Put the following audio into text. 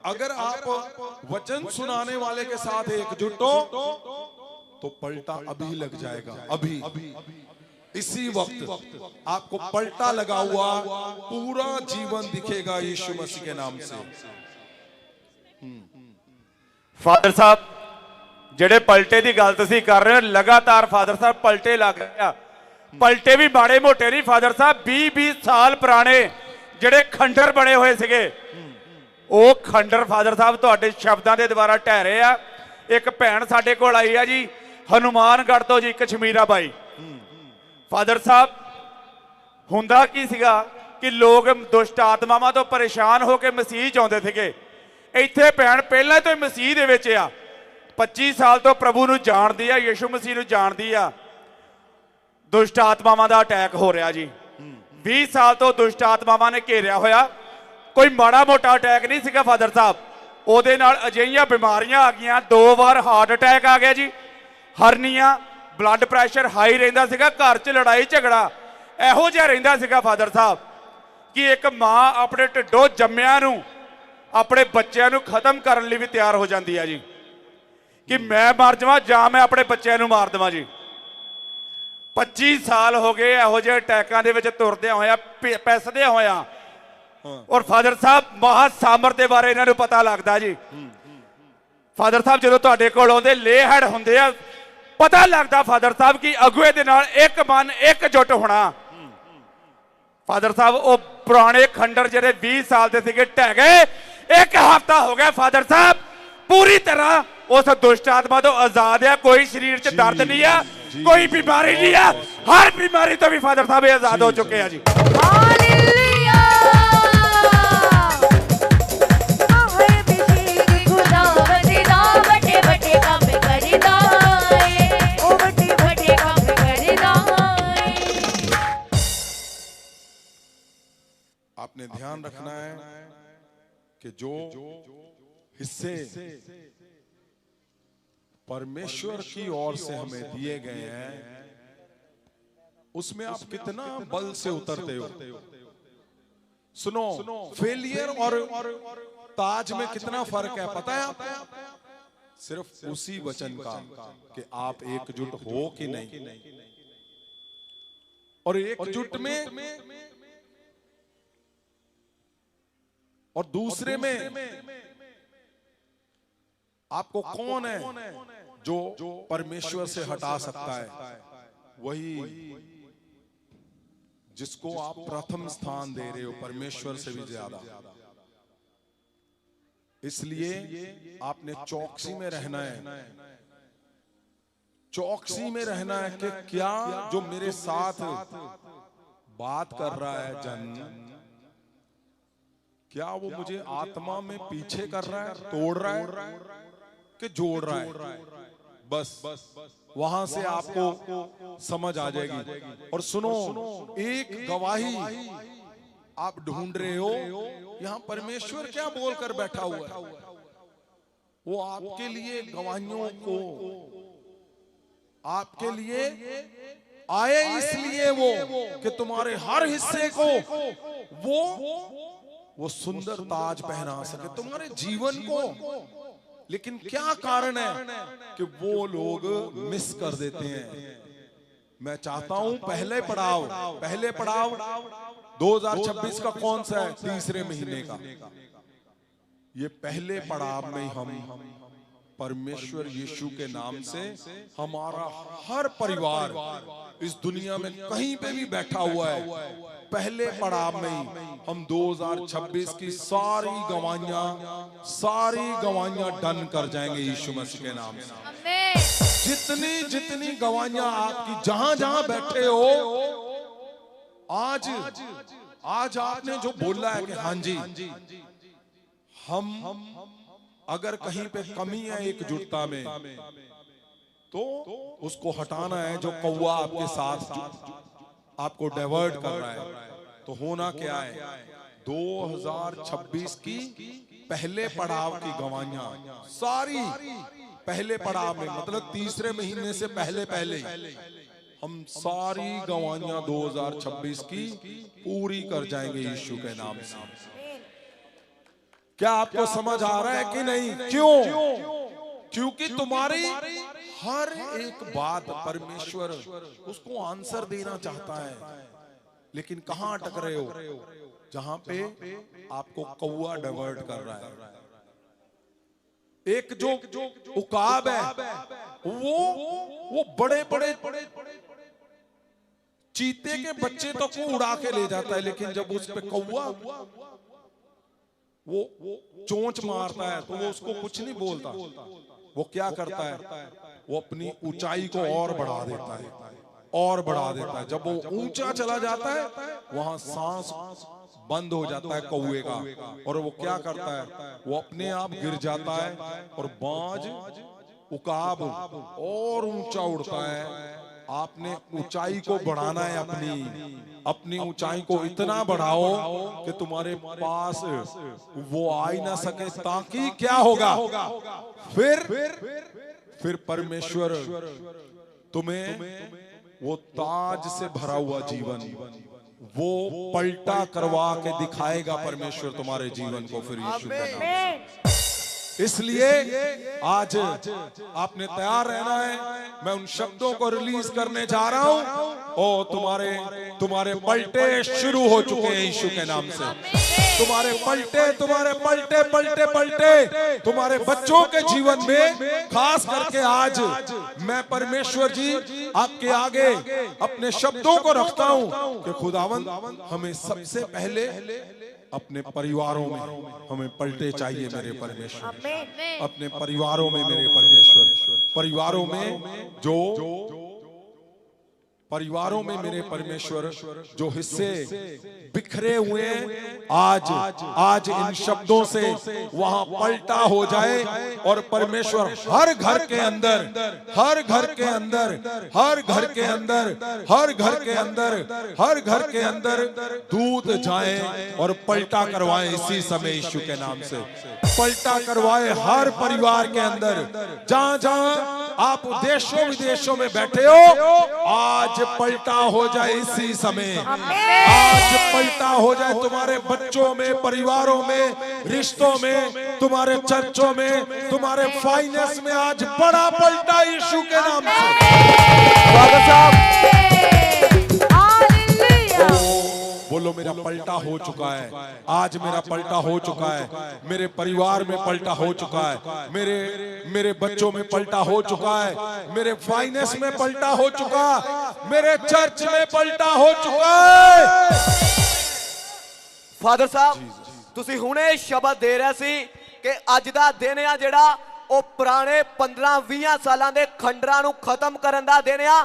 अगर आप वचन सुनाने वाले के साथ एकजुट हो तो पलटा अभी लग जाएगा। अभी इसी वक्त आपको पलटा लगा हुआ पूरा जीवन दिखेगा यीशु मसीह के नाम से। फादर साहब जेडे पलटे की गल तुसीं कर रहे हो, लगातार फादर साहब पलटे लग गया। पलटे भी माड़े मोटे नहीं फादर साहब, 20-20 साल पुराने जेडे खंडर बने हुए सिगे वो खंडर फादर साहब तुहाडे शब्दां दे द्वारा ढह रहे आ। एक भैन साडे कोल आई है जी हनुमानगढ़ तो जी, कश्मीरा बाई। फादर साहब हुंदा की सीगा कि लोग दुष्ट आत्मावां तो परेशान होकर मसीह च आउंदे सीगे। इत्थे भैन पहले तो मसीह दे विच आ, 25 साल तो प्रभु नूं जाणदी आ, यीशु मसीह नूं जाणदी आ। दुष्ट आत्मावां दा अटैक हो रहा जी, 20 साल तो दुष्ट आत्मावां ने घेरिया होया। कोई माड़ा मोटा अटैक नहीं सीगा फादर साहब, ਉਹਦੇ ਨਾਲ ਅਜਿਹੀਆਂ ਬਿਮਾਰੀਆਂ ਆ ਗਈਆਂ। 2 ਵਾਰ ਹਾਰਟ ਅਟੈਕ ਆ ਗਿਆ ਜੀ, ਹਰਨੀਆਂ, ਬਲੱਡ ਪ੍ਰੈਸ਼ਰ ਹਾਈ ਰਹਿੰਦਾ ਸੀਗਾ, ਘਰ 'ਚ ਲੜਾਈ ਝਗੜਾ ਇਹੋ ਜਿਹਾ ਰਹਿੰਦਾ ਸੀਗਾ ਫਾਦਰ ਸਾਹਿਬ ਕਿ ਇੱਕ ਮਾਂ ਆਪਣੇ ਢਿੱਡੋਂ ਜੰਮਿਆਂ ਨੂੰ ਆਪਣੇ ਬੱਚਿਆਂ ਨੂੰ ਖਤਮ ਕਰਨ ਲਈ ਵੀ ਤਿਆਰ ਹੋ ਜਾਂਦੀ ਆ ਜੀ ਕਿ ਮੈਂ ਮਰ ਜਾਵਾਂ ਜਾਂ ਮੈਂ ਆਪਣੇ ਬੱਚਿਆਂ ਨੂੰ ਮਾਰ ਦੇਵਾਂ ਜੀ। 25 ਸਾਲ ਹੋ ਗਏ ਇਹੋ ਜਿਹੇ ਅਟੈਕਾਂ ਦੇ ਵਿੱਚ ਤੁਰਦਿਆਂ ਹੋਇਆ, ਪੈਸਦਿਆਂ ਹੋਇਆ। और फादर साहब महासामर के बारे इन्होंने पता लगता जी। फादर साहब जो तुहाडे कोल आउंदे लेहड़ हुंदे आ, पता लगता फादर साहब कि अगुए दे नाल एक मन एकजुट होना। फादर साहब वो पुराने खंडर जेडे 20 साल के सीगे ढह गए। 1 हफ्ता हो गया फादर साहब पूरी तरह उस दुष्ट आत्मा तो आजाद है। कोई शरीर च दर्द नहीं है, कोई बीमारी नहीं है, हर बीमारी तो भी फादर साहब आजाद हो चुके हैं जी। आपने ध्यान रखना है कि जो हिस्से परमेश्वर की ओर से हमें दिए गए हैं उसमें आप कितना बल से उतरते हो। सुनो, फेलियर और ताज में कितना फर्क है पता है आपको? सिर्फ उसी वचन का कि आप एकजुट हो कि नहीं। और एकजुट में और दूसरे में आपको कौन है जो परमेश्वर से हटा सकता है? वही जिसको आप प्रथम स्थान दे रहे हो, परमेश्वर से भी ज्यादा। इसलिए आपने चौकसी में रहना है, चौकसी में रहना है कि क्या जो मेरे साथ बात कर रहा है जन, क्या वो मुझे आत्मा में पीछे कर रहा है, तोड़ रहा है कि जोड़ रहा है? बस वहां से आपको समझ आ जाएगी। और सुनो, एक गवाही आप ढूंढ रहे हो, यहां परमेश्वर क्या बोलकर बैठा हुआ है? वो आपके लिए गवाहियों को आपके लिए आए, इसलिए वो कि तुम्हारे हर हिस्से को वो सुंदर ताज पहना सके, तुम्हारे जीवन को। लेकिन क्या कारण है कि वो लोग मिस कर देते हैं? मैं चाहता हूं पहले पड़ाव 2026 का कौन सा है? तीसरे महीने का। ये पहले पड़ाव में हम परमेश्वर यीशु के नाम से हमारा हर परिवार इस दुनिया में कहीं पे भी बैठा हुआ है, पहले पड़ाव में ही हम 2026 की सारी गवाहियां डन कर जाएंगे यीशु मसीह के नाम से। जितनी गवाहियां आपकी जहां जहां बैठे हो, आज आपने जो बोला है कि हाँ जी, हम अगर कहीं पे कमी है एकजुटता में तो उसको हटाना है। जो कौवा आपके साथ आपको डाइवर्ट कर रहा है, तो होना क्या है? 2026 की पहले पड़ाव की गवाहियां सारी पहले पड़ाव में, मतलब तीसरे महीने से पहले हम सारी गवाहियां 2026 की पूरी कर जाएंगे यीशु के नाम से। क्या आपको समझ आ रहा है कि नहीं? क्यों? क्योंकि तुम्हारी हर एक बात परमेश्वर उसको आंसर देना चाहता है, लेकिन कहां अटक रहे हो? जहां पे आपको कौवा डाइवर्ट कर रहा है। एक जो उकाब है वो बड़े बड़े चीते के बच्चे तो को उड़ा के ले जाता है, लेकिन जब उस पे कौवा वो चोंच मारता है तो वो उसको कुछ नहीं बोलता। वो क्या करता है? वो अपनी ऊंचाई को और बढ़ा देता है, और बढ़ा देता है। जब वो ऊंचा चला जाता है वहां सांस बंद हो जाता है कौवे का, और वो क्या करता है? वो अपने आप गिर जाता है और बाज उकाब और ऊंचा उड़ता है। आपने ऊंचाई को बढ़ाना है, अपनी ऊंचाई को इतना बढ़ाओ कि तुम्हारे पास वो आ ही ना सके, ताकि क्या होगा? फिर परमेश्वर तुम्हें वो ताज से भरा हुआ जीवन वो पलटा करवा के दिखाएगा परमेश्वर तुम्हारे जीवन को फिर यीशु के नाम से। इसलिए आज आपने तैयार रहना है। मैं उन शब्दों को रिलीज करने जा रहा हूं और तुम्हारे पलटे शुरू हो चुके हैं यीशु के नाम से। तुम्हारे पलटे तुम्हारे बच्चों के जीवन में, खास करके आज मैं परमेश्वर जी आपके आगे अपने शब्दों को रखता हूं कि खुदावंद हमें सबसे पहले अपने परिवारों में हमें पलटे चाहिए मेरे परमेश्वर। अपने परिवारों में मेरे परमेश्वर, परिवारों में मेरे परमेश्वर जो हिस्से बिखरे हुए हैं, आज इन शब्दों से वहां पलटा हो जाए और परमेश्वर हर घर के अंदर दूध जाए और पलटा करवाए इसी समय यीशु के नाम से। पलटा करवाए हर परिवार के अंदर, जहां आप देशों विदेशों में बैठे हो, आज पलटा हो जाए इसी समय। आज पलटा हो जाए तुम्हारे बच्चों में, परिवारों में, रिश्तों में, तुम्हारे चर्चों में, तुम्हारे फाइनेंस में। आज बड़ा पलटा यीशु के नाम से। बोलो मेरा पलटा हो चुका है। आज मेरा पलटा हो चुका है। मेरे परिवार में पलटा हो चुका है। मेरे बच्चों में पलटा हो चुका है। मेरे फाइनेंस में पलटा हो चुका है। मेरे चर्च में पलटा हो चुका है। फादर साहब, ਤੁਸੀਂ ਹੁਣੇ ਸ਼ਬਦ ਦੇ ਰਹੇ ਸੀ ਕਿ ਅੱਜ ਦਾ ਦਿਨ ਆ ਜਿਹੜਾ ਉਹ ਪੁਰਾਣੇ 15-20 ਸਾਲਾਂ ਦੇ ਖੰਡਰਾਂ ਨੂੰ ਖਤਮ ਕਰਨ ਦਾ ਦਿਨ ਆ।